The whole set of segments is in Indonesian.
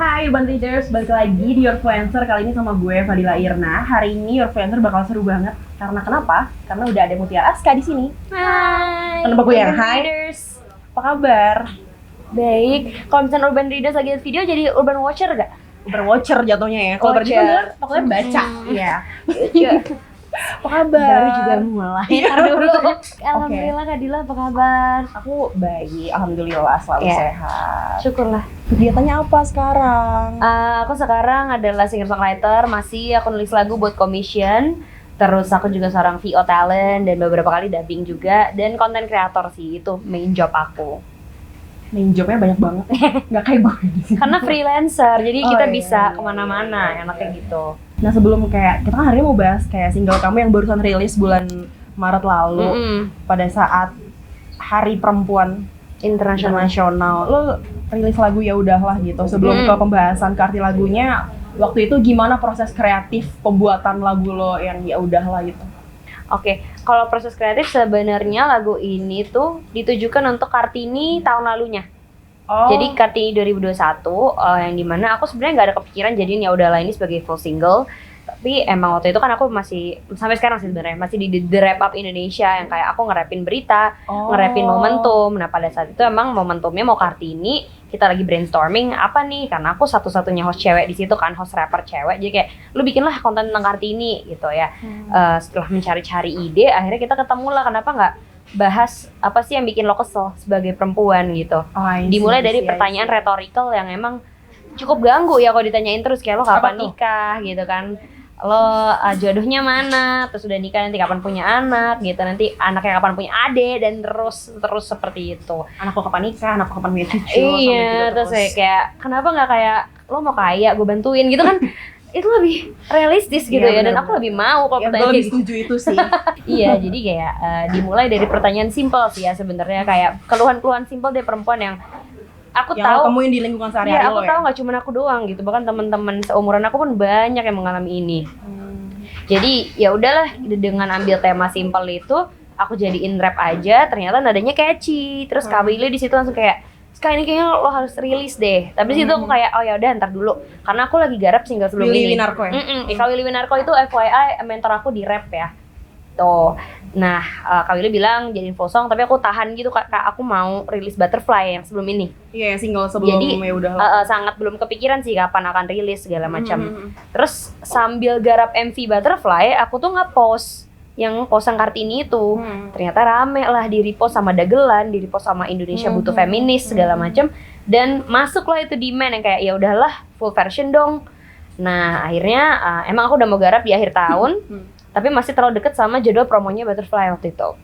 Hai Urban Readers, balik lagi di Yourfluencer kali ini sama gue Fadila Irna. Hari ini Yourfluencer bakal seru banget. Karena kenapa? Karena udah ada Mutiara Aska di sini. Hai. Kenapa gue yang Urban hai? Readers. Apa kabar? Baik. Kalau misalnya Urban Readers lagi lihat video jadi Urban Watcher gak? Urban Watcher jatuhnya ya. Kalau tadi kan bener, pokoknya baca. Iya. Apa kabar? Baru juga mulai. Ntar dulu. Alhamdulillah Kak Dila, apa kabar? Aku baik, alhamdulillah selalu sehat. Syukurlah. Kegiatannya apa sekarang? Aku sekarang adalah singer-songwriter, masih aku nulis lagu buat commission. Terus aku juga seorang VO talent dan beberapa kali dubbing juga. Dan content creator sih, itu main job aku. Main jobnya banyak banget ya, nggak kayak gue di sini. Karena freelancer, jadi kita iya, bisa iya, kemana-mana, enaknya gitu. Nah sebelum kita kan hari ini mau bahas kayak single kamu yang barusan rilis bulan Maret lalu pada saat Hari Perempuan Internasional. Lo rilis lagu Ya Udahlah gitu. Sebelum ke pembahasan ke arti lagunya, waktu itu gimana proses kreatif pembuatan lagu lo yang Ya Udahlah itu? Oke, kalau proses kreatif sebenarnya lagu ini tuh ditujukan untuk Kartini tahun lalunya. Oh. Jadi Kartini 2021 yang dimana aku sebenarnya nggak ada kepikiran jadiin Ya Udahlah ini sebagai full single. Tapi emang waktu itu kan aku masih, sampai sekarang sih sebenarnya masih di The Wrap Up Indonesia yang kayak aku nge-rapin berita, nge-rapin momentum. Nah pada saat itu emang momentumnya mau Kartini, kita lagi brainstorming apa nih, karena aku satu-satunya host cewek di situ kan, host rapper cewek, jadi kayak lu bikinlah konten tentang Kartini gitu ya. Setelah mencari-cari ide, akhirnya kita ketemu lah kenapa nggak bahas apa sih yang bikin lo kesel sebagai perempuan gitu. Dimulai dari pertanyaan rhetorical yang emang cukup ganggu ya kalau ditanyain terus, kayak lo kapan nikah gitu kan, lo jodohnya mana, terus udah nikah nanti kapan punya anak gitu, nanti anaknya kapan punya adik, dan terus seperti itu. Anak lo kapan nikah, anak lo kapan punya cucu. Iya, terus kayak kenapa nggak kayak lo mau kaya gue bantuin gitu kan. Itu lebih realistis gitu ya, dan aku lebih mau kalau pertanyaan lebih setuju itu sih. Iya, jadi kayak dimulai dari pertanyaan simpel sih ya sebenarnya, kayak keluhan-keluhan simpel dari perempuan yang aku yang tahu temuin di lingkungan sehari-hari. Aku tahu nggak cuma aku doang gitu, bahkan teman-teman seumuran aku pun banyak yang mengalami ini. Jadi ya udahlah, dengan ambil tema simpel itu aku jadiin rap aja, ternyata nadanya catchy. Terus Kak Willy di situ langsung kayak, "Sekarang ini kayaknya lo harus rilis deh." Tapi di situ aku kayak, oh ya udah ntar dulu, karena aku lagi garap single sebelum Willy ini. Winarko ya? Kak Willy Winarko itu FYI mentor aku di rap ya. Tuh. Nah, Kak Willy bilang jadiin full song, tapi aku tahan gitu Kak, aku mau rilis Butterfly yang sebelum ini. Iya, single sebelum Ya Udahlah. Sangat belum kepikiran sih kapan akan rilis segala macam. Terus sambil garap MV Butterfly, aku tuh nge-post yang posang Kartini itu. Ternyata rame lah, di repost sama Dagelan, di repost sama Indonesia Butuh Feminis segala macam, dan masuklah itu demand yang kayak ya udahlah full version dong. Nah, akhirnya emang aku udah mau garap di akhir tahun. Tapi masih terlalu deket sama jadwal promonya Butterfly waktu itu.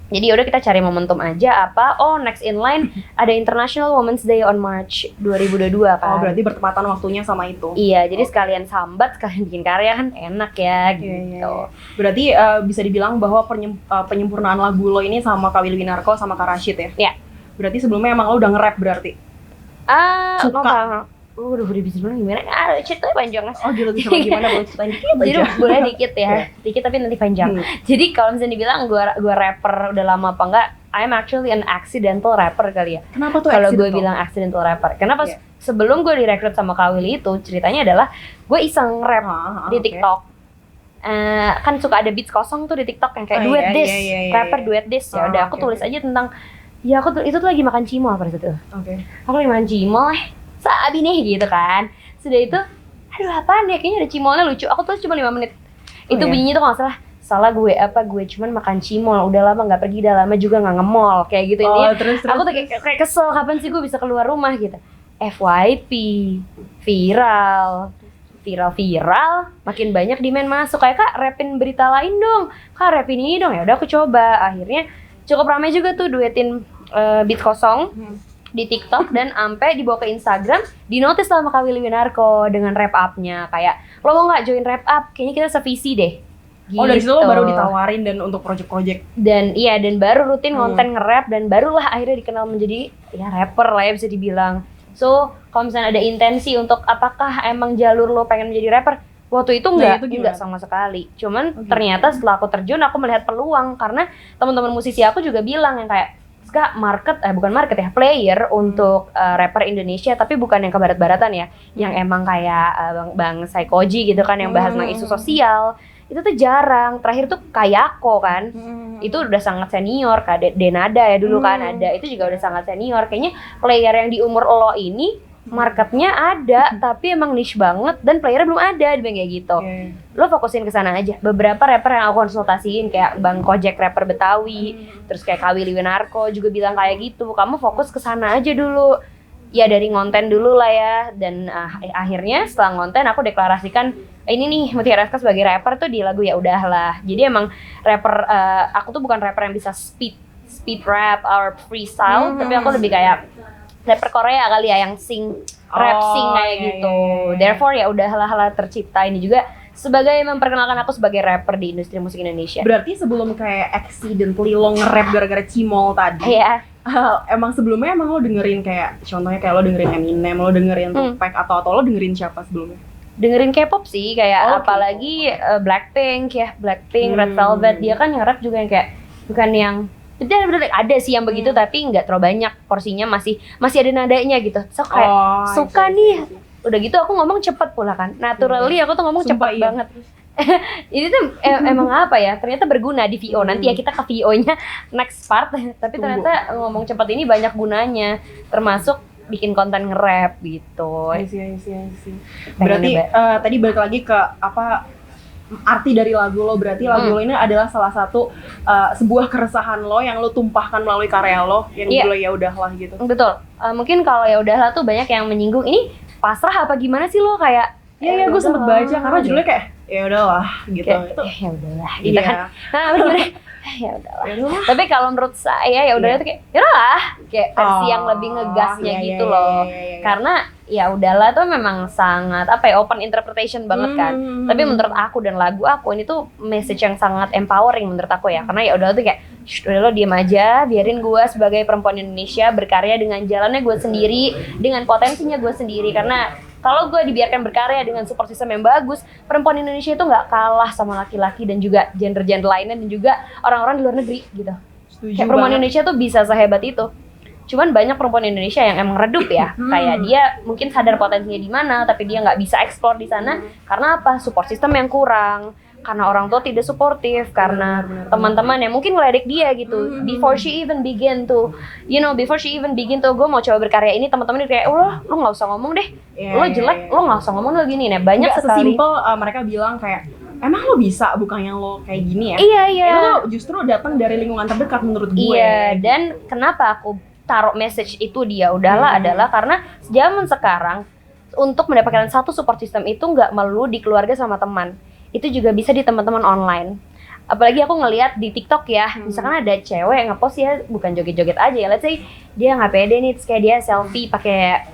Jadi yaudah kita cari momentum aja apa. Oh, next in line ada International Women's Day on March 2022 kan. Oh, berarti bertepatan waktunya sama itu. Iya, jadi sekalian sambat, sekalian bikin karya kan enak ya gitu. Iya. Berarti bisa dibilang bahwa penyempurnaan lagu lo ini sama Kak Willy Winarko sama Kak Rashid ya? Iya. Berarti sebelumnya emang lo udah nge-rap berarti? Suka. Udah bisa bilang gimana? Ceritanya panjang kan? Oh, bisa gimana? Boleh ceritain dikit aja. Jadi boleh dikit ya, dikit tapi nanti panjang. Jadi kalau misalnya dibilang gue rapper udah lama apa enggak, I'm actually an accidental rapper kali ya. Kenapa tuh kalau gue bilang accidental rapper? Karena pas sebelum gue direkrut sama Kak Willy itu, ceritanya adalah gue iseng rap di TikTok. Kan suka ada beats kosong tuh di TikTok yang kayak duet diss, rapper duet diss. Ya udah aku tulis aja tentang, ya aku itu tuh lagi makan cimol pada saat itu. Aku lagi makan cimol sabi nih gitu kan. Sudah itu, aduh apaan ya, kayaknya ada cimolnya lucu. Aku tulis cuma 5 menit. Itu bunyinya tuh nggak salah gue cuman makan cimol. Udah lama nggak pergi, udah lama juga nggak nge-mall kayak gitu ini. Aku tuh kayak kesel, kapan sih gue bisa keluar rumah gitu. FYP, viral, makin banyak demand masuk. Kayak Kak rapin berita lain dong, Kak rapin ini dong. Ya udah aku coba. Akhirnya cukup ramai juga tuh duetin beat kosong di TikTok, dan ampe dibawa ke Instagram, dinotis sama Kak Willy Winarko dengan rap up-nya. Kayak, lo mau nggak join rap up? Kayaknya kita sevisi deh. Gitu. Oh, dari situ lo baru ditawarin dan untuk project-project. Dan iya, dan baru rutin konten nge-rap, dan barulah akhirnya dikenal menjadi ya rapper lah ya bisa dibilang. So, kalau misalnya ada intensi untuk apakah emang jalur lo pengen menjadi rapper, waktu itu enggak sama sekali. Cuman ternyata setelah aku terjun, aku melihat peluang, karena teman-teman musisi aku juga bilang yang kayak, Ska bukan market ya, player untuk rapper Indonesia, tapi bukan yang ke barat-baratan ya, yang emang kayak Bang Saikoji gitu kan, yang bahas tentang isu sosial, itu tuh jarang. Terakhir tuh Kayako kan, itu udah sangat senior, Kak Denada ya dulu kan ada, itu juga udah sangat senior. Kayaknya player yang di umur lo ini marketnya ada, tapi emang niche banget dan playernya belum ada, kayak gitu. Lo fokusin ke sana aja. Beberapa rapper yang aku konsultasiin kayak Bang Kojek rapper Betawi, terus kayak Kawili Winarko juga bilang kayak gitu. Kamu fokus ke sana aja dulu. Ya dari ngonten dulu lah ya. Dan akhirnya setelah ngonten aku deklarasikan ini nih Mutiara SK sebagai rapper tuh di lagu Ya Udahlah. Jadi emang rapper, aku tuh bukan rapper yang bisa speed rap or freestyle, tapi aku lebih kayak rapper Korea kali ya yang rap sing kayak gitu. Therefore Ya Udahlah tercipta ini juga sebagai memperkenalkan aku sebagai rapper di industri musik Indonesia. Berarti sebelum kayak accidentally lo nge-rap gara-gara Cimol tadi. Iya. Emang sebelumnya lo dengerin kayak contohnya kayak lo dengerin Eminem, lo dengerin Tupac atau lo dengerin siapa sebelumnya? Dengerin K-pop sih, kayak apalagi Blackpink, Red Velvet. Dia kan yang rap juga yang kayak bukan yang bener-bener ada sih yang begitu, tapi nggak terlalu banyak porsinya, masih ada nadanya gitu. So kayak suka nih. Udah gitu aku ngomong cepet pula kan. Naturally aku tuh ngomong cepet banget. Ini tuh emang apa ya? Ternyata berguna di VO. Nanti ya kita ke VO-nya next part. Tapi ternyata ngomong cepet ini banyak gunanya, termasuk bikin konten nge-rap gitu. Iya. Berarti tadi balik lagi ke arti dari lagu lo. Berarti lagu lo ini adalah salah satu sebuah keresahan lo yang lo tumpahkan melalui karya lo yang dulu Ya Udahlah gitu. Betul. Mungkin kalau Ya Udahlah tuh banyak yang menyinggung ini pasrah apa gimana sih lo, kayak iya gue sempet baca karena judulnya kayak Ya Udahlah gitu. Ya udahlah gitu kan. Nah bener ya udahlah. Tapi kalau menurut saya Ya Udahlah itu kayak ya udahlah, kayak versi yang lebih ngegasnya gitu loh. Karena Ya Udahlah tuh memang sangat open interpretation banget kan. Tapi menurut aku dan lagu aku ini tuh message yang sangat empowering menurut aku ya. Karena Ya Udahlah tuh kayak udah lo diem aja, biarin gue sebagai perempuan Indonesia berkarya dengan jalannya gue sendiri, dengan potensinya gue sendiri. Karena kalau gue dibiarkan berkarya dengan support system yang bagus, perempuan Indonesia itu nggak kalah sama laki-laki dan juga gender-gender lainnya dan juga orang-orang di luar negeri gitu. Kayak perempuan Indonesia tuh bisa sehebat itu. Cuman banyak perempuan Indonesia yang emang redup ya, kayak dia mungkin sadar potensinya di mana, tapi dia nggak bisa explore di sana karena apa? Support system yang kurang, karena orang tua tidak suportif, karena teman-teman yang mungkin ngeledek dia gitu. Before she even begin to gue mau coba berkarya ini, teman-teman kayak lo nggak usah ngomong deh, lo jelek, lo nggak usah ngomong lo gini nih. Banyak sekali. Sesimpel mereka bilang kayak emang lo bisa, bukan yang lo kayak gini ya. Iya. Itu tuh justru datang dari lingkungan terdekat menurut gue. Iya, dan kenapa aku taruh message itu dia udahlah adalah karena zaman sekarang untuk mendapatkan satu support system itu nggak melulu di keluarga sama teman. Itu juga bisa di teman-teman online. Apalagi aku ngelihat di TikTok ya, misalkan ada cewek yang ngepost ya bukan joget-joget aja ya, let's say dia nggak pede nih, terus kayak dia selfie pakai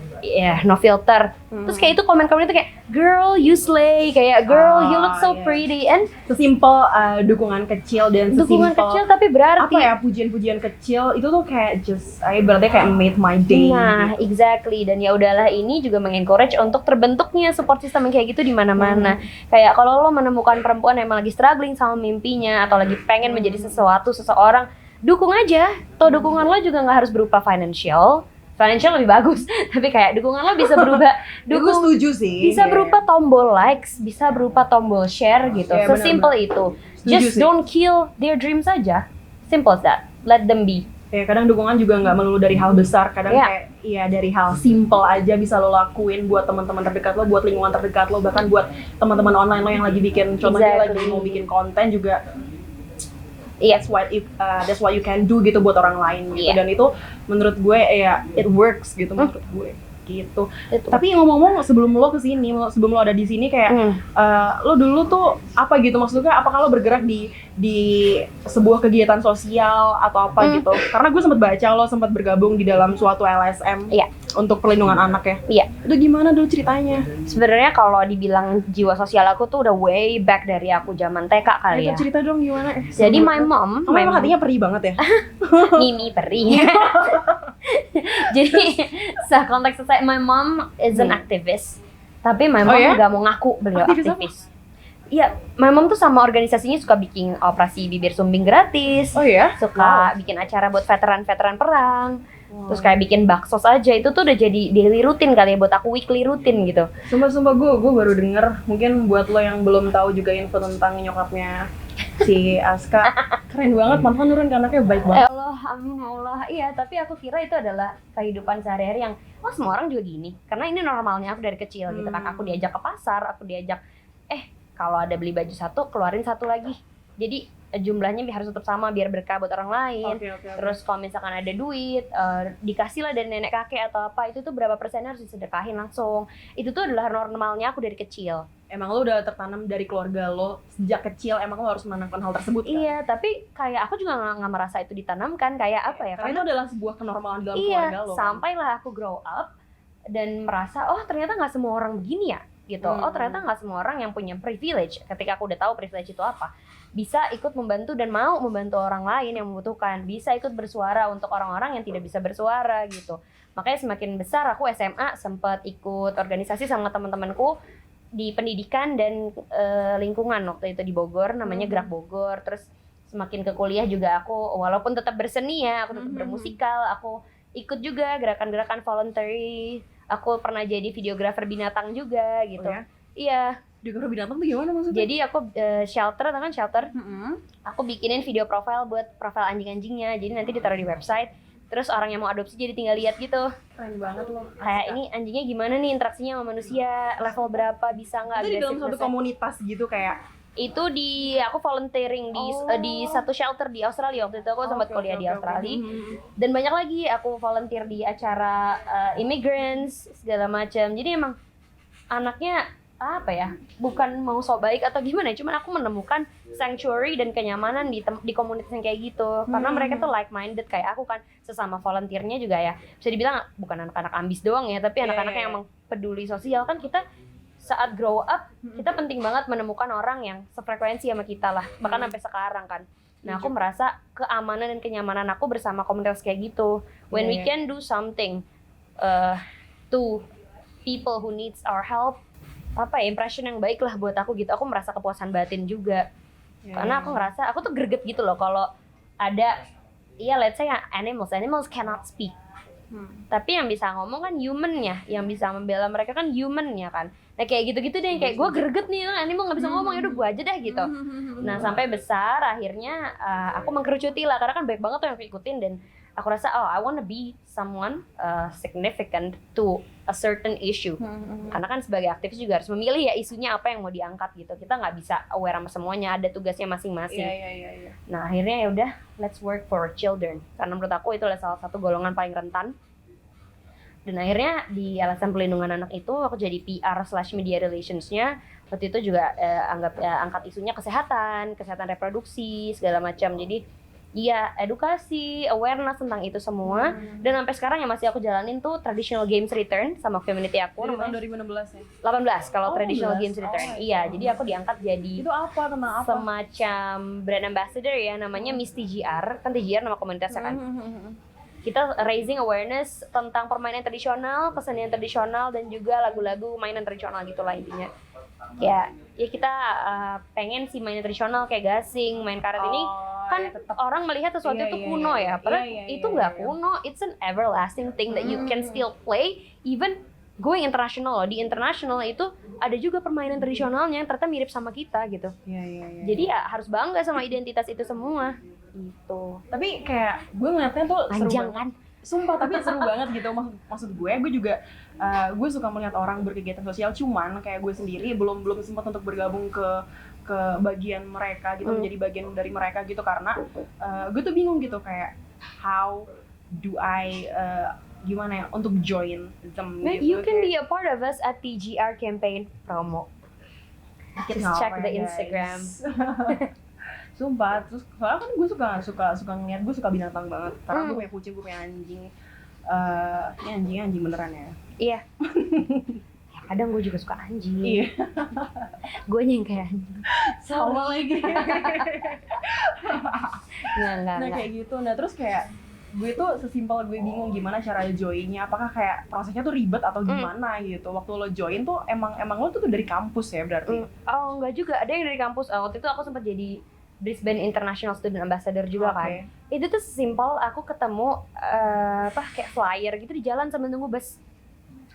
no filter, terus kayak itu komen-komen itu kayak girl you slay, kayak girl you look so pretty, and sesimpel dukungan kecil dan dukungan kecil tapi berarti pujian-pujian kecil itu tuh kayak just berarti kayak made my day. Nah, exactly. Dan Ya Udahlah ini juga mengencourage untuk terbentuknya support system yang kayak gitu di mana-mana. Kayak kalau lo menemukan perempuan yang emang lagi struggling sama mimpinya atau lagi pengen menjadi seseorang, dukung aja. Toh dukungan lo juga nggak harus berupa financial lebih bagus, tapi kayak dukungan lo bisa berubah. Gue setuju sih. Bisa berupa tombol likes, bisa berupa tombol share gitu. Sesimpel itu. Just don't kill their dreams aja. Simple as that. Let them be. Ya kadang dukungan juga nggak melulu dari hal besar, kadang kayak dari hal simple aja bisa lo lakuin buat teman-teman terdekat lo, buat lingkungan terdekat lo, bahkan buat teman-teman online lo yang lagi bikin, contohnya lagi mau bikin konten juga. That's what you can do gitu buat orang lain gitu. Dan itu menurut gue it works gitu menurut gue gitu. Tapi ngomong-ngomong sebelum lo kesini, sebelum lo ada di sini kayak lo dulu tuh apa gitu, maksudnya apakah lo bergerak di sebuah kegiatan sosial atau apa gitu? Karena gue sempat baca lo sempat bergabung di dalam suatu LSM untuk perlindungan anak ya. Iya. Itu gimana dulu ceritanya? Sebenarnya kalau dibilang jiwa sosial aku tuh udah way back dari aku zaman TK kali ya. Cerita dong gimana? Jadi my mom hatinya perih banget ya. Mimi perih. Jadi konteks saya, my mom is an activist, tapi my mom nggak mau ngaku beliau aktivis. Iya, Mamam tuh sama organisasinya suka bikin operasi bibir sumbing gratis. Oh iya? Suka bikin acara buat veteran-veteran perang. Terus kayak bikin bakso aja, itu tuh udah jadi daily rutin kali ya buat aku, weekly rutin gitu. Sumpah gue baru denger. Mungkin buat lo yang belum tahu juga info tentang nyokapnya si Aska, keren banget, mantan nurun ke anaknya, baik banget. Allah, amin Allah. Iya, tapi aku kira itu adalah kehidupan sehari-hari yang semua orang juga gini. Karena ini normalnya aku dari kecil gitu kan. Aku diajak ke pasar, aku diajak kalau ada beli baju satu, keluarin satu lagi. Jadi jumlahnya harus tetap sama biar berkah buat orang lain. Okay. Terus kalau misalkan ada duit, dikasih lah dari nenek kakek atau apa, itu tuh berapa persennya harus disedekahin langsung. Itu tuh adalah normalnya aku dari kecil. Emang lo udah tertanam dari keluarga lo sejak kecil, emang lo harus menanamkan hal tersebut kan? Iya, tapi kayak aku juga nggak merasa itu ditanamkan, kayak apa ya? Karena itu adalah sebuah kenormalan dalam keluarga lo. Iya, sampailah aku grow up dan merasa, ternyata nggak semua orang begini ya, gitu. Ternyata nggak semua orang yang punya privilege. Ketika aku udah tahu privilege itu apa, bisa ikut membantu dan mau membantu orang lain yang membutuhkan, bisa ikut bersuara untuk orang-orang yang tidak bisa bersuara gitu. Makanya semakin besar aku SMA sempat ikut organisasi sama teman-temanku di pendidikan dan lingkungan waktu itu di Bogor, namanya Gerak Bogor. Terus semakin ke kuliah juga aku walaupun tetap berseni ya, aku tetap bermusikal, aku ikut juga gerakan-gerakan voluntary. Aku pernah jadi videografer binatang juga gitu. Oh ya? Iya. Videografer binatang tuh gimana maksudnya? Jadi aku shelter, tau kan shelter? Aku bikinin video profile buat profile anjing-anjingnya. Jadi nanti ditaruh di website. Terus orang yang mau adopsi jadi tinggal lihat gitu. Keren banget loh. Kayak ini anjingnya gimana nih interaksinya sama manusia, level berapa, bisa nggak agresif. Itu di dalam satu komunitas gitu kayak? Itu aku volunteering di satu shelter di Australia waktu itu. Aku sempat kuliah di Australia. Dan banyak lagi aku volunteer di acara immigrants segala macam. Jadi emang anaknya apa ya, bukan mau sok baik atau gimana, cuman aku menemukan sanctuary dan kenyamanan di komunitas yang kayak gitu. Karena mereka tuh like minded kayak aku kan, sesama volunteernya juga ya bisa dibilang bukan anak-anak ambis doang ya, tapi anak-anak yang emang peduli sosial. Kan kita saat grow up, kita penting banget menemukan orang yang sefrekuensi sama kita lah, bahkan sampai sekarang kan. Nah, aku merasa keamanan dan kenyamanan aku bersama komunitas kayak gitu. When we can do something to people who needs our help, apa ya, impression yang baik lah buat aku gitu. Aku merasa kepuasan batin juga. Karena aku ngerasa, aku tuh greget gitu loh kalau ada, let's say animals cannot speak. Tapi yang bisa ngomong kan human-nya, yang bisa membela mereka kan human-nya kan. Nah kayak gitu-gitu deh, kayak gue greget nih, animal gak bisa ngomong, yaudah gue aja deh gitu. Nah sampai besar akhirnya aku mengkerucuti lah, karena kan banyak banget tuh yang aku ikutin. Dan aku rasa, I wanna be someone significant to a certain issue. Karena kan sebagai aktivis juga harus memilih ya isunya apa yang mau diangkat gitu. Kita nggak bisa aware sama semuanya, ada tugasnya masing-masing. Nah akhirnya ya udah, let's work for children. Karena menurut aku itu adalah salah satu golongan paling rentan. Dan akhirnya di LSM Pelindungan Anak itu aku jadi PR/media relations-nya. Waktu itu juga angkat isunya kesehatan reproduksi segala macam. Jadi iya, edukasi, awareness tentang itu semua. Dan sampai sekarang yang masih aku jalanin tuh Traditional Games Return sama community aku. Dari tahun 2016 ya? 18 kalau Traditional Games Return. Iya, jadi aku diangkat jadi itu apa, tentang apa? Semacam brand ambassador ya, namanya Miss TGR. Kan TGR nama komunitasnya kan. Kita raising awareness tentang permainan tradisional, kesenian tradisional, dan juga lagu-lagu mainan tradisional gitulah intinya. Ya kita pengen si mainan tradisional kayak gasing, main karet ini kan orang melihat sesuatu itu kuno ya, padahal itu nggak kuno, it's an everlasting thing that you can still play even going international loh. Di international itu ada juga permainan tradisionalnya yang ternyata mirip sama kita gitu. Jadi ya harus bangga sama identitas itu semua gitu. Tapi kayak gue ngeliatnya tuh panjang kan? Sumpah, tapi seru banget gitu. Maksud gue juga gue suka melihat orang berkegiatan sosial, cuman kayak gue sendiri belum sempat untuk bergabung ke bagian mereka gitu, menjadi bagian dari mereka gitu, karena gue tuh bingung gitu kayak how do I gimana ya untuk join them gitu. You can be a part of us at TGR campaign promo. Just check the Instagram. Sumpah, terus soalnya kan gue suka ngeliat, gue suka binatang banget. Karena gue punya kucing, gue punya anjing. Ini anjing beneran ya? Iya. Kadang gue juga suka anjing. Iya. Gue yang kayak anjing. Sama lagi. Nggak. Kayak gitu. Nah terus kayak gue tuh sesimpel gue bingung gimana cara joinnya, apakah kayak prosesnya tuh ribet atau gimana gitu. Waktu lo join tuh emang lo tuh dari kampus ya berarti? Oh enggak juga, ada yang dari kampus. Waktu itu aku sempat jadi Brisbane International Student Ambassador juga kan. Itu tuh sesimpel aku ketemu kayak flyer gitu di jalan sambil nunggu bus.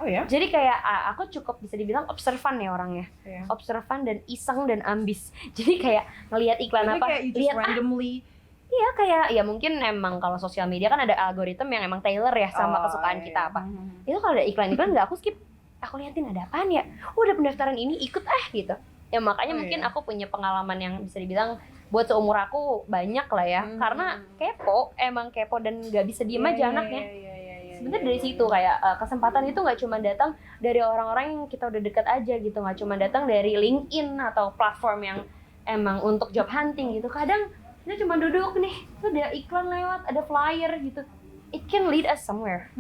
Oh ya? Jadi kayak aku cukup bisa dibilang observan ya orangnya. Observan dan iseng dan ambis. Jadi kayak ngelihat iklan jadi apa, lihat randomly. Iya kayak ya mungkin emang kalau sosial media kan ada algoritma yang emang tailor ya sama kesukaan kita apa. Itu kalau ada iklan-iklan nggak aku skip. Aku liatin ada apaan ya? Udah pendaftaran ini ikut gitu. Ya makanya mungkin aku punya pengalaman yang bisa dibilang buat seumur aku banyak lah ya. Karena emang kepo dan nggak bisa diem aja anaknya. Sebenarnya dari situ kayak kesempatan itu nggak cuma datang dari orang-orang yang kita udah deket aja gitu, nggak cuma datang dari LinkedIn atau platform yang emang untuk job hunting gitu. Kadang kita cuma duduk nih, tuh ada iklan lewat, ada flyer gitu. It can lead us somewhere.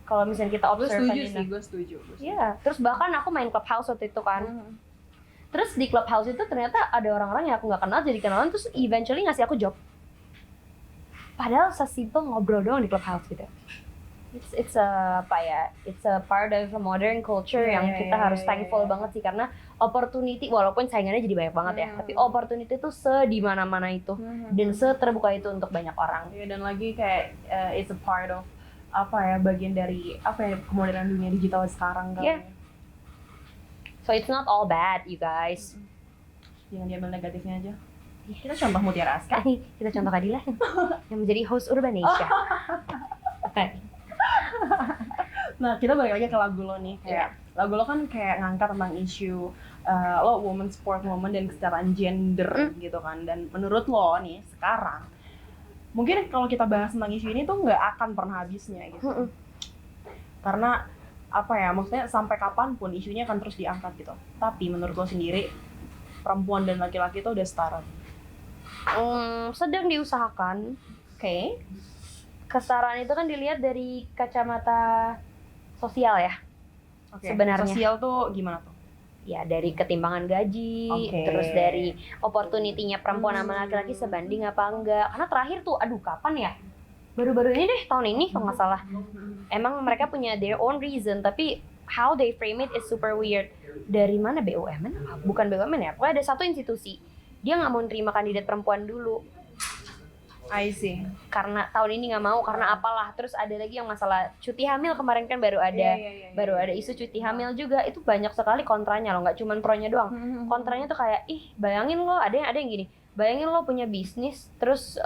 Kalau misalnya kita observe. Gue setuju. Iya, terus bahkan aku main Clubhouse waktu itu kan. Terus di Clubhouse itu ternyata ada orang-orang yang aku nggak kenal jadi kenalan, terus eventually ngasih aku job. Padahal sesimpel ngobrol doang di Clubhouse gitu. It's a part of a modern culture yang kita harus thankful banget sih, karena opportunity walaupun saingannya jadi banyak banget ya, tapi opportunity itu di mana-mana itu dan terbuka itu untuk banyak orang. Dan lagi kayak it's a part of bagian dari kemodernan dunia digital sekarang kan. So it's not all bad, you guys. Jangan diambil negatifnya aja. Kita contoh Mutiara Aska. Kita contoh Kadila yang menjadi host Urbanesia. Nah, kita balik lagi ke lagu lo nih. Kayak lagu lo kan kayak ngangkat tentang isu lo woman support woman dan kesetaraan gender gitu kan. Dan menurut lo nih sekarang, mungkin kalau kita bahas tentang isu ini tuh nggak akan pernah habisnya gitu. Karena maksudnya sampai kapanpun isunya akan terus diangkat gitu. Tapi menurut lo sendiri, perempuan dan laki-laki itu udah setara? Sedang diusahakan. Kesetaraan itu kan dilihat dari kacamata sosial ya. Sebenarnya. Sosial tuh gimana tuh? Ya dari ketimbangan gaji, terus dari opportunity-nya perempuan sama laki-laki sebanding apa enggak. Karena terakhir tuh, kapan ya? Baru-baru ini deh, tahun ini kalau nggak salah. Emang mereka punya their own reason, tapi how they frame it is super weird. Dari mana BUMN? Bukan BUMN ya, pokoknya ada satu institusi. Dia nggak mau nerima kandidat perempuan dulu. I see. Karena tahun ini nggak mau, karena apalah. Terus ada lagi yang masalah cuti hamil, kemarin kan baru ada ada isu cuti hamil juga. Itu banyak sekali kontranya loh, nggak cuma pronya doang. Kontranya tuh kayak, bayangin lo, ada yang gini. Bayangin lo punya bisnis, terus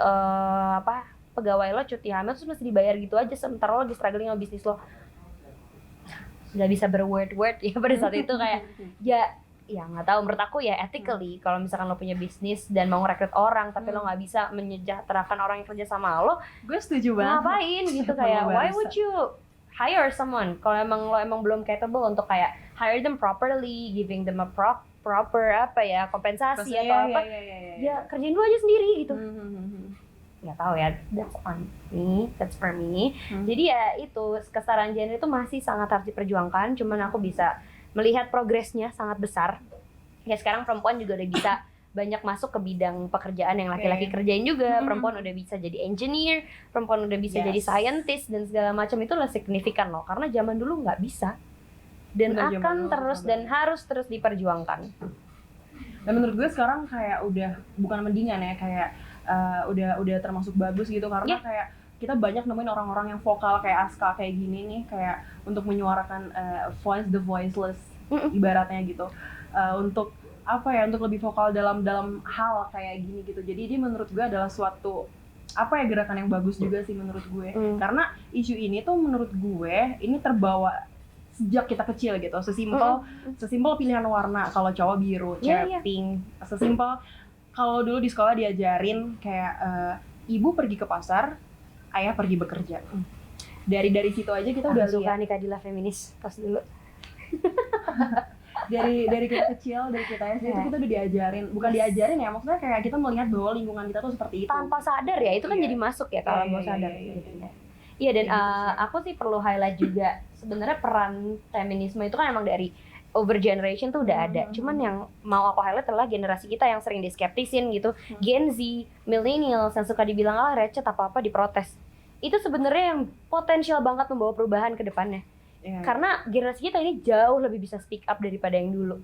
pegawai lo cuti hamil terus mesti dibayar gitu aja, sementara lo lagi struggling sama bisnis lo. Nggak bisa berword ya pada saat itu kayak ya nggak tahu, menurut aku ya ethically kalau misalkan lo punya bisnis dan mau rekrut orang tapi lo nggak bisa menyejahterakan orang yang kerja sama lo, gue setuju banget. Ngapain gitu kayak why would you hire someone kalau emang lo belum capable untuk kayak hire them properly, giving them a proper kompensasi atau ya kerjain dulu aja sendiri gitu. Nggak tahu ya, that's for me. Jadi ya itu kesetaraan gender itu masih sangat harus diperjuangkan, cuman aku bisa melihat progresnya sangat besar. Ya sekarang perempuan juga udah bisa banyak masuk ke bidang pekerjaan yang laki-laki kerjain juga. Perempuan udah bisa jadi engineer, perempuan udah bisa jadi scientist dan segala macam. Itu lah signifikan loh, karena zaman dulu nggak bisa dan akan terus dan harus terus diperjuangkan. Dan menurut gue sekarang kayak udah bukan mendingan ya, kayak udah termasuk bagus gitu, karena kayak kita banyak nemuin orang-orang yang vokal kayak Aska kayak gini nih, kayak untuk menyuarakan voice the voiceless ibaratnya gitu, untuk untuk lebih vokal dalam hal kayak gini gitu. Jadi dia menurut gue adalah suatu gerakan yang bagus juga sih menurut gue. Karena isu ini tuh menurut gue ini terbawa sejak kita kecil gitu. Sesimpel pilihan warna, kalau cowok biru, cewek pink. Sesimpel kalau dulu di sekolah diajarin kayak ibu pergi ke pasar, ayah pergi bekerja. Dari situ aja kita udah suka nih Kadila feminis pas dulu. dari kita kecil, dari kita SD itu kita udah diajarin, bukan diajarin ya, maksudnya kayak kita melihat bahwa lingkungan kita tuh seperti itu. Tanpa sadar ya, itu kan jadi masuk ya kalau mau sadar. Iya, dan aku sih perlu highlight juga sebenarnya peran feminisme itu kan emang dari over generation tuh udah ada. Cuman yang mau aku highlight adalah generasi kita yang sering diskeptisin gitu. Gen Z, millennials yang suka dibilang receh apa-apa diprotes. itu sebenarnya yang potensial banget membawa perubahan ke depannya. Karena generasi kita ini jauh lebih bisa speak up daripada yang dulu.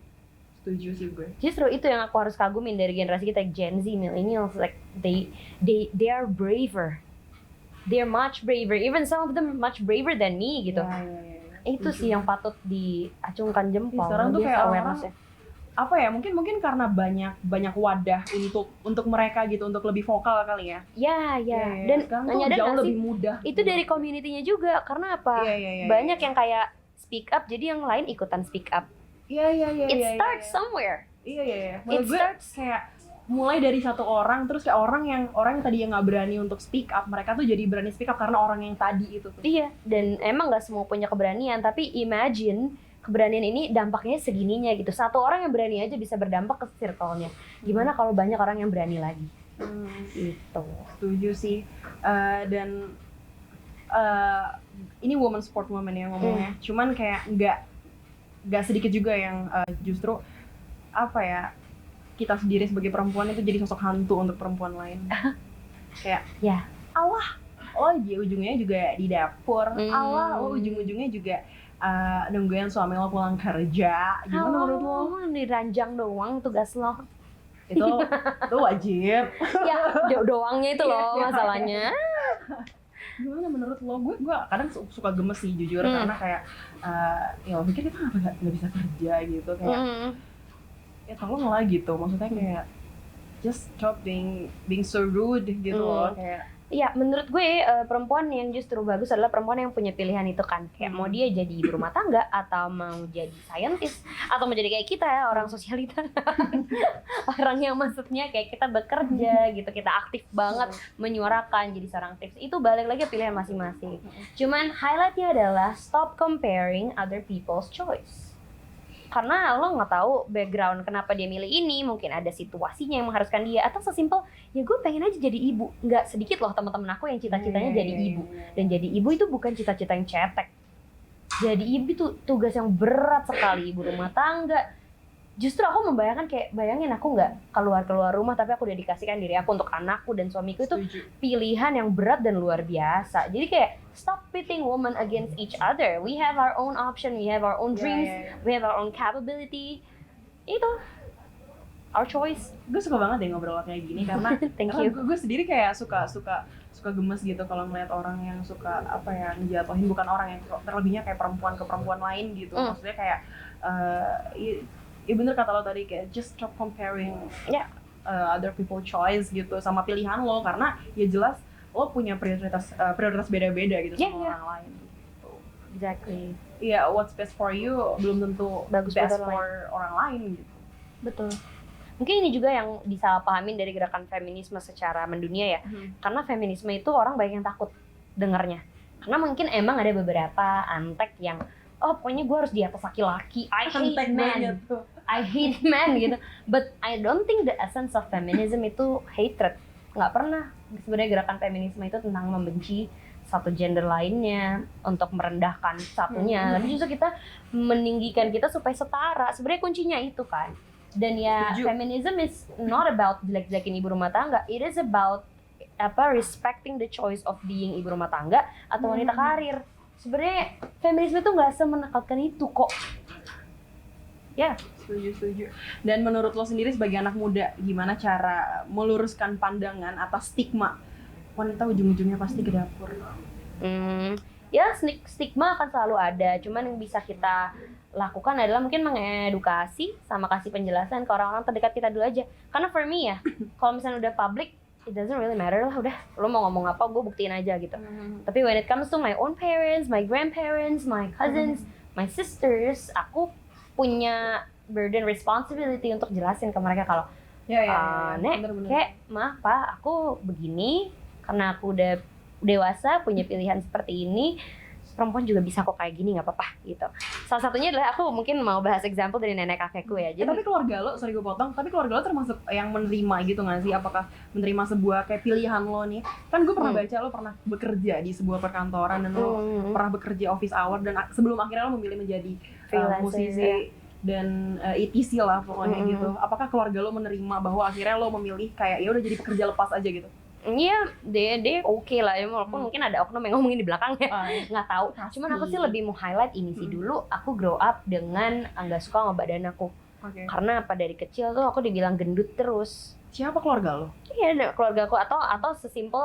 Setuju sih gue. Justru itu yang aku harus kagumin dari generasi kita, Gen Z, millennials, like they are braver. They're much braver. Even some of them much braver than me gitu. Itu sih yang patut diacungkan jempol. Sekarang tuh kayak awareness-nya. Apa ya, mungkin karena banyak wadah untuk mereka gitu, untuk lebih vokal kali ya. Dan sekarang tuh jauh lebih mudah. Itu dari community-nya juga, karena apa? Banyak yang kayak speak up, jadi yang lain ikutan speak up. It starts somewhere. Menurut gue kayak mulai dari satu orang, terus kayak orang yang tadi yang nggak berani untuk speak up, mereka tuh jadi berani speak up karena orang yang tadi itu tuh. Dan emang nggak semua punya keberanian, tapi imagine keberanian ini dampaknya segininya gitu. Satu orang yang berani aja bisa berdampak ke circle-nya. Gimana kalau banyak orang yang berani lagi? Itu. Setuju sih. Dan ini woman sport woman ya ngomongnya. Cuman kayak nggak sedikit juga yang justru apa ya, kita sendiri sebagai perempuan itu jadi sosok hantu untuk perempuan lain. Kayak Allah, ujungnya juga di dapur. Allah, ujung-ujungnya juga nungguin suami lo pulang kerja. Gimana menurut lo? Diranjang doang tugas lo. Itu wajib. Doangnya itu loh masalahnya. Gimana menurut lo? Gue kadang suka gemes sih jujur, karena kayak ya lo pikir kita nggak bisa kerja gitu, kayak ya tolong lah gitu. Maksudnya kayak just stop being so rude gitu loh, kayak. Menurut gue perempuan yang justru bagus adalah perempuan yang punya pilihan itu kan. Kayak mau dia jadi ibu rumah tangga, atau mau jadi scientist, atau mau jadi kayak kita ya, orang sosialita. Orang yang maksudnya kayak kita bekerja gitu, kita aktif banget menyuarakan jadi seorang aktivis. Itu balik lagi pilihan masing-masing. Cuman highlightnya adalah stop comparing other people's choice. Karena lo nggak tahu background kenapa dia milih ini, mungkin ada situasinya yang mengharuskan dia, atau sesimpel ya gue pengen aja jadi ibu. Nggak sedikit loh teman-teman aku yang cita-citanya jadi ibu. Dan jadi ibu itu bukan cita-cita yang cetek. Jadi ibu itu tugas yang berat sekali, ibu rumah tangga. Justru aku membayangkan kayak, bayangin aku nggak keluar rumah tapi aku dedikasikan diri aku untuk anakku dan suamiku. Itu pilihan yang berat dan luar biasa. Jadi kayak stop pitting women against each other. We have our own option, we have our own dreams, we have our own capability. Itu our choice. Gue suka banget deh ngobrol kayak gini karena gue sendiri kayak suka gemes gitu kalau ngeliat orang yang suka apa ya, ngejatuhin bukan orang yang terlebihnya kayak perempuan ke perempuan lain gitu. Maksudnya kayak ya bener kata lo tadi, kayak just stop comparing other people choice gitu sama pilihan lo, karena ya jelas lo punya prioritas beda-beda gitu sama orang lain gitu. Exactly. What's best for you belum tentu best for orang lain gitu. Betul. Mungkin ini juga yang disalahpahamin dari gerakan feminisme secara mendunia ya. Karena feminisme itu orang banyak yang takut dengarnya. Karena mungkin emang ada beberapa antek yang pokoknya gue harus di atas laki-laki. I hate men gitu. But I don't think the essence of feminism itu hatred. Nggak pernah. Sebenarnya gerakan feminisme itu tentang membenci satu gender lainnya, untuk merendahkan satunya. Tapi justru kita meninggikan kita supaya setara. Sebenarnya kuncinya itu kan. Dan ya feminism is not about jelek-jelekin ibu rumah tangga. It is about respecting the choice of being ibu rumah tangga atau wanita karir. Sebenarnya feminisme itu nggak semenakutkan itu kok. Setuju. Dan menurut lo sendiri sebagai anak muda, gimana cara meluruskan pandangan atas stigma wanita ujung-ujungnya pasti ke dapur? Stigma akan selalu ada. Cuman yang bisa kita lakukan adalah mungkin mengedukasi sama kasih penjelasan ke orang-orang terdekat kita dulu aja. Karena for me ya, kalau misalnya udah public, it doesn't really matter lah, udah lo mau ngomong apa gue buktiin aja gitu. Tapi when it comes to my own parents, my grandparents, my cousins, my sisters, aku punya burden responsibility untuk jelasin ke mereka kalau Nek, kayak ma, pa, aku begini karena aku udah dewasa, punya pilihan seperti ini. Perempuan juga bisa kok kayak gini, nggak apa-apa gitu. Salah satunya adalah aku mungkin mau bahas example dari nenek kakekku ya. Jadi, tapi keluarga lo, sorry gue potong, tapi keluarga lo termasuk yang menerima gitu nggak sih? Apakah menerima sebuah kayak pilihan lo nih? Kan gue pernah baca lo pernah bekerja di sebuah perkantoran dan lo pernah bekerja office hour, dan sebelum akhirnya lo memilih menjadi musisi dan ETC lah pokoknya gitu. Apakah keluarga lo menerima bahwa akhirnya lo memilih kayak ya udah jadi pekerja lepas aja gitu? Iya, dia oke lah ya, walaupun mungkin ada oknum yang ngomongin di belakangnya, nggak tahu. Cuman aku sih lebih mau highlight ini sih, dulu aku grow up dengan nggak suka sama badan aku. Karena apa, dari kecil tuh aku dibilang gendut terus. Siapa keluarga lo? Iya, keluarga aku atau sesimpel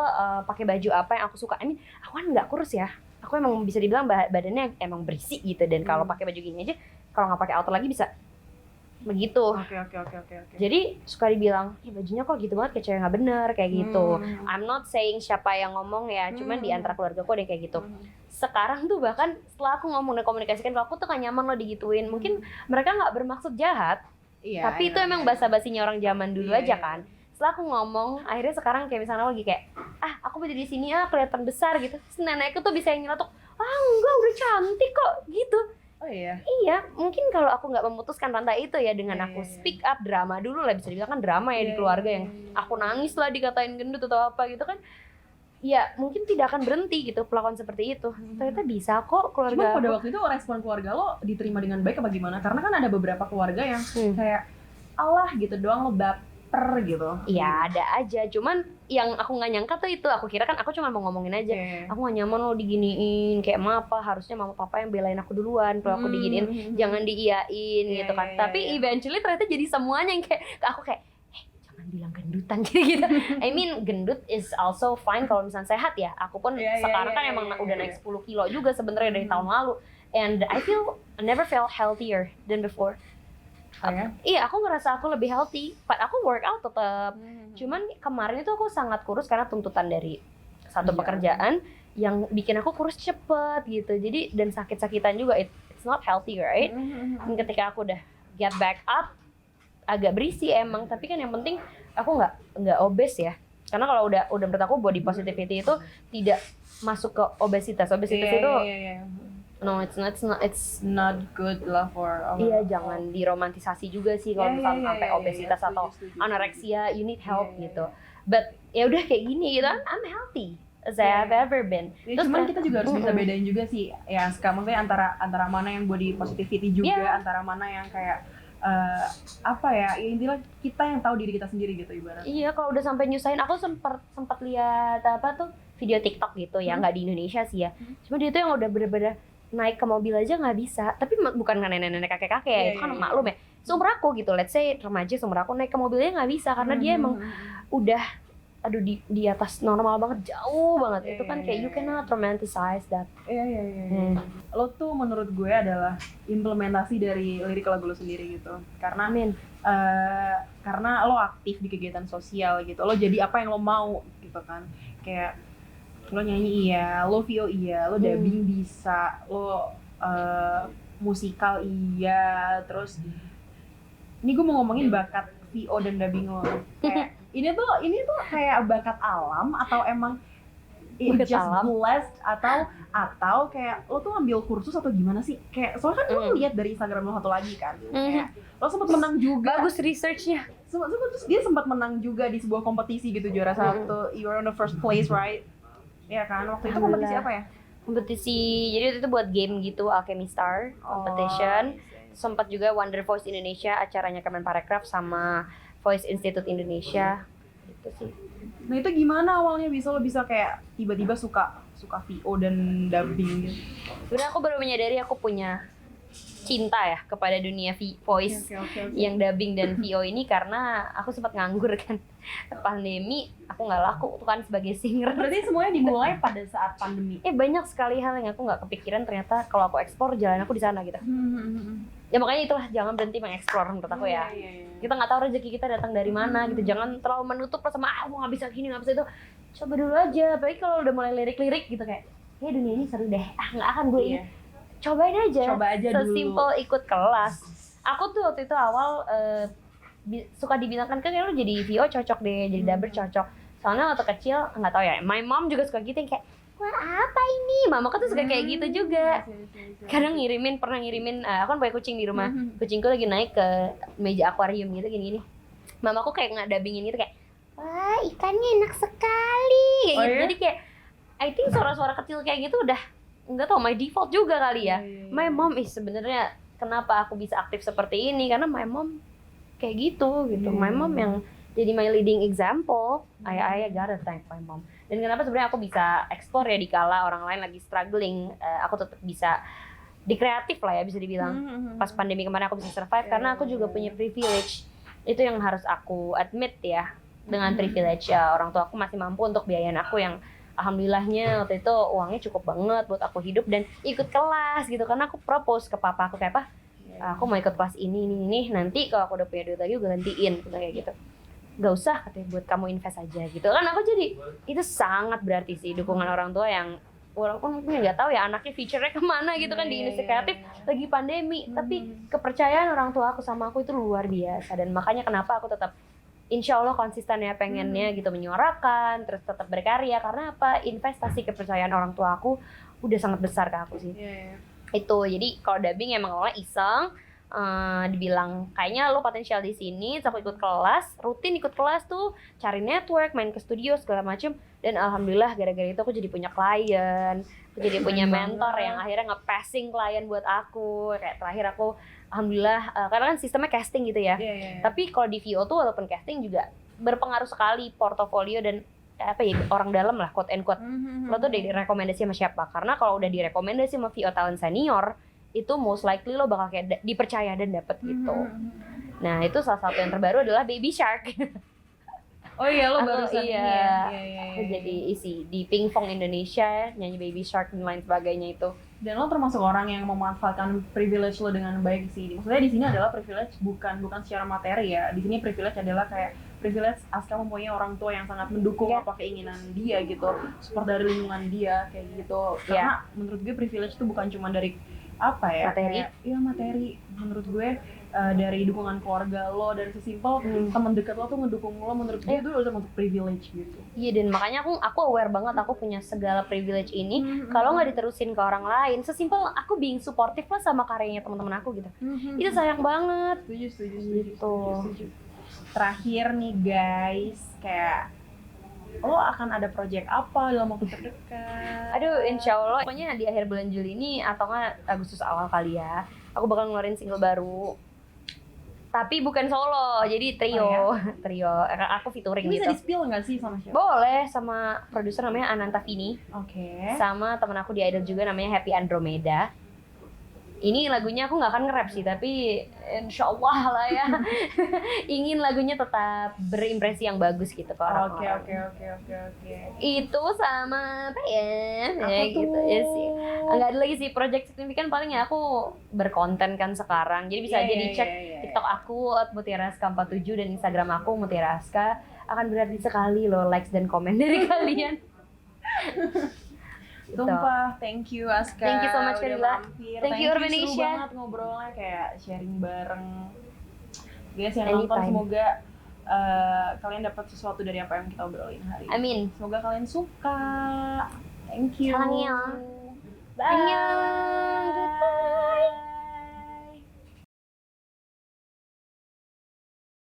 pakai baju apa yang aku suka. I mean, aku kan nggak kurus ya. Aku emang bisa dibilang badannya emang berisi gitu, dan kalau pakai baju gini aja, kalau nggak pakai outer lagi bisa begitu. Oke. Jadi suka dibilang, bajunya kok gitu banget, kayak cewek nggak bener kayak gitu. I'm not saying siapa yang ngomong ya, cuman di antara keluarga aku ada yang kayak gitu. Sekarang tuh bahkan setelah aku ngomong dan komunikasikan, kalau aku tuh gak nyaman lo digituin. Mungkin mereka nggak bermaksud jahat, tapi itu emang basa-basinya orang zaman dulu aja kan. Setelah aku ngomong, akhirnya sekarang kayak misalnya lagi kayak, aku berdiri di sini kelihatan besar gitu. Terus nenekku tuh bisa yang nyeletuk, enggak, udah cantik kok gitu. Oh iya? Iya, mungkin kalau aku nggak memutuskan rantai itu ya dengan aku speak up, drama dulu lah, bisa dibilang kan drama ya di keluarga yang aku nangis lah dikatain gendut atau apa gitu kan. Ya mungkin tidak akan berhenti gitu perlakuan seperti itu. Ternyata bisa kok keluarga. Cuma pada waktu itu respon keluarga lo diterima dengan baik apa gimana? Karena kan ada beberapa keluarga yang kayak Allah gitu doang lo baper gitu. Iya ada aja, cuman yang aku nggak nyangka tuh itu, aku kira kan aku cuma mau ngomongin aja. Aku nggak nyaman lo diginiin, kayak apa, harusnya mama papa yang belain aku duluan. Kalau aku diginiin jangan diiyain gitu kan. Tapi eventually ternyata jadi semuanya yang kayak aku kayak bilang gendutan gitu. I mean gendut is also fine kalau misalnya sehat ya. Aku pun sekarang kan emang udah naik 10 kilo juga sebenarnya dari tahun lalu. And I never felt healthier than before. Iya, aku ngerasa aku lebih healthy. Aku workout tetap. Cuman kemarin itu aku sangat kurus karena tuntutan dari satu pekerjaan yang bikin aku kurus cepet gitu. Jadi dan sakit-sakitan juga. It's not healthy, right? Dan ketika aku udah get back up, agak berisi emang, tapi kan yang penting aku nggak obes ya, karena kalau udah menurut aku body positivity itu tidak masuk ke obesitas itu no, it's not good lah for jangan diromantisasi juga sih kalau misalnya sampai obesitas atau anoreksia, you need help gitu. But ya udah kayak gini gitu, I'm healthy as I have ever been. Terus cuman kita juga harus bisa bedain juga sih ya, maksudnya antara mana yang body positivity juga, antara mana yang kayak intinya kita yang tahu diri kita sendiri gitu ibarat. Iya, kalau udah sampai nyusahin, aku sempat lihat video TikTok gitu ya, nggak di Indonesia sih ya. Cuma dia tuh yang udah bener-bener naik ke mobil aja nggak bisa. Tapi bukan nenek-nenek kakek-kakek ya, itu kan maklum ya. Seumur aku gitu, let's say remaja seumur aku naik ke mobilnya nggak bisa karena dia emang udah di atas normal banget, jauh banget. Itu kan kayak you cannot romanticize that. Iya. Lo tuh menurut gue adalah implementasi dari lirik lagu lo sendiri gitu. Karena karena lo aktif di kegiatan sosial gitu. Lo jadi apa yang lo mau gitu kan. Kayak lo nyanyi iya, lo VO iya, lo dubbing bisa, lo musikal iya. Terus ini gue mau ngomongin bakat VO dan dubbing lo. Kayak ini tuh kayak bakat alam atau emang just blessed atau kayak lo tuh ambil kursus atau gimana sih? Kayak soalnya kan lo lihat dari Instagram lo satu lagi kan. Kayak lo sempat menang juga. Bagus researchnya. Terus dia sempat menang juga di sebuah kompetisi gitu, juara satu. You were on the first place, right? Iya kan? Waktu itu kompetisi apa ya? Kompetisi, jadi waktu itu buat game gitu, Alchemy Star competition. Sempat juga Wonder Voice Indonesia, acaranya Kemenparekraf sama Voice Institute Indonesia gitu sih. Nah itu gimana awalnya lo bisa kayak tiba-tiba suka VO dan dubbing gitu? Sebenarnya aku baru menyadari aku punya cinta ya kepada dunia voice yang dubbing dan VO ini karena aku sempat nganggur kan. Pandemi aku nggak laku tuh kan sebagai singer. Berarti semuanya dimulai pada saat pandemi? Banyak sekali hal yang aku nggak kepikiran, ternyata kalau aku eksplor jalan aku di sana gitu. Ya makanya itulah, jangan berhenti mengeksplor menurut aku ya. Kita nggak tahu rezeki kita datang dari mana gitu. Jangan terlalu menutup sama aku nggak bisa gini, nggak bisa itu. Coba dulu aja. Apalagi kalau udah mulai lirik-lirik gitu kayak, dunia ini seru deh. Nggak akan gue ini. Cobain aja. Coba aja dulu. Sesimpel ikut kelas. Aku tuh waktu itu awal suka dibilangkan kan lo jadi VO cocok deh, jadi dubber cocok. Soalnya waktu kecil nggak tahu ya. My mom juga suka gitu yang kayak, wah apa ini? Mamaku tuh suka kayak gitu juga. Kadang pernah ngirimin, aku kan punya kucing di rumah. Kucingku lagi naik ke meja akuarium gitu gini-gini. Mamaku kayak ngadabingin gitu kayak, wah ikannya enak sekali. Kayak gitu. Jadi kayak, I think suara-suara kecil kayak gitu udah nggak tau, my default juga kali ya. My mom sebenarnya kenapa aku bisa aktif seperti ini karena my mom kayak gitu. My mom yang jadi my leading example. I gotta thank my mom. Dan kenapa sebenarnya aku bisa explore ya di kala orang lain lagi struggling, aku tetap bisa di kreatif lah ya bisa dibilang. Pas pandemi kemarin aku bisa survive karena aku juga punya privilege. Itu yang harus aku admit ya. Dengan privilege ya, orang tua aku masih mampu untuk biayain aku yang alhamdulillahnya waktu itu uangnya cukup banget buat aku hidup dan ikut kelas gitu. Karena aku propose ke papa aku kayak, "Pak, aku mau ikut kelas ini, nanti kalau aku udah punya duit lagi gue gantiin," kayak gitu. "Gak usah," katanya, "buat kamu invest aja," gitu kan. Aku jadi itu sangat berarti sih dukungan orang tua yang walaupun mungkin nggak tahu ya anaknya future-nya kemana gitu kan di industri kreatif lagi pandemi, tapi kepercayaan orang tua aku sama aku itu luar biasa. Dan makanya kenapa aku tetap insya Allah konsisten ya pengennya gitu menyuarakan terus tetap berkarya karena apa, investasi kepercayaan orang tua aku udah sangat besar ke aku sih. Itu jadi kalau dubbing emang awalnya iseng, dibilang kayaknya lo potensial di sini, terus aku ikut kelas, rutin ikut kelas tuh, cari network, main ke studio segala macem, dan alhamdulillah gara-gara itu aku jadi punya klien, aku jadi punya mentor yang akhirnya nge-passing klien buat aku. Kayak terakhir aku alhamdulillah, karena kan sistemnya casting gitu ya. Tapi kalau di VO tuh walaupun casting juga berpengaruh sekali portofolio dan apa ya, orang dalam lah quote and quote. Lo tuh udah direkomendasi sama siapa? Karena kalau udah direkomendasi sama VO talent senior itu most likely lo bakal kayak dipercaya dan dapet gitu. Nah itu salah satu yang terbaru adalah Baby Shark. Oh iya, lo barusan ini ya. Aku jadi isi di Pinkfong Indonesia nyanyi Baby Shark dan lain sebagainya itu. Dan lo termasuk orang yang memanfaatkan privilege lo dengan baik sih. Maksudnya di sini adalah privilege bukan secara materi ya. Di sini privilege adalah kayak privilege Aska mempunyai orang tua yang sangat mendukung apa keinginan dia gitu, support dari lingkungan dia kayak gitu. Karena menurut gue privilege itu bukan cuma dari apa ya, materi menurut gue, dari dukungan keluarga lo, dari sesimpel teman dekat lo tuh ngedukung lo, menurut gue itu udah termasuk privilege gitu. Iya, dan makanya aku aware banget aku punya segala privilege ini. Kalau nggak diterusin ke orang lain, sesimpel aku being supportive lah sama karyanya teman-teman aku gitu. Itu sayang banget. Setuju. Terakhir nih guys, kayak lo akan ada project apa dalam waktu terdekat? Aduh, insya Allah pokoknya di akhir bulan Juli ini atau nggak Agustus awal kali ya, aku bakal ngeluarin single baru. Tapi bukan solo, jadi trio. Trio, aku featuring gitu. Bisa di-spill nggak sih sama siapa? Boleh, sama produser namanya Ananta Vini. Sama temen aku di Idol juga namanya Happy Andromeda. Ini lagunya aku nggak akan nge-rap sih, tapi insya Allah lah ya. Ingin lagunya tetap berimpresi yang bagus gitu ke orang-orang. Oke. Itu sama apa ya? Gitu ya sih. Nggak ada lagi sih project signifikan, paling ya aku berkonten kan sekarang. Jadi bisa aja dicek TikTok aku @mutiaraska47 dan Instagram aku mutiaraska. Akan berarti sekali loh likes dan komen dari kalian. Sumpah, thank you Aska. Thank you so much Kadila. Thank you Urbanisha. Seru banget ngobrolnya, kayak sharing bareng. Guys yang nonton, semoga kalian dapat sesuatu dari apa yang kita obrolin hari ini. Amin. Semoga kalian suka. Thank you. Annyeong. Bye. Annyeong. Goodbye.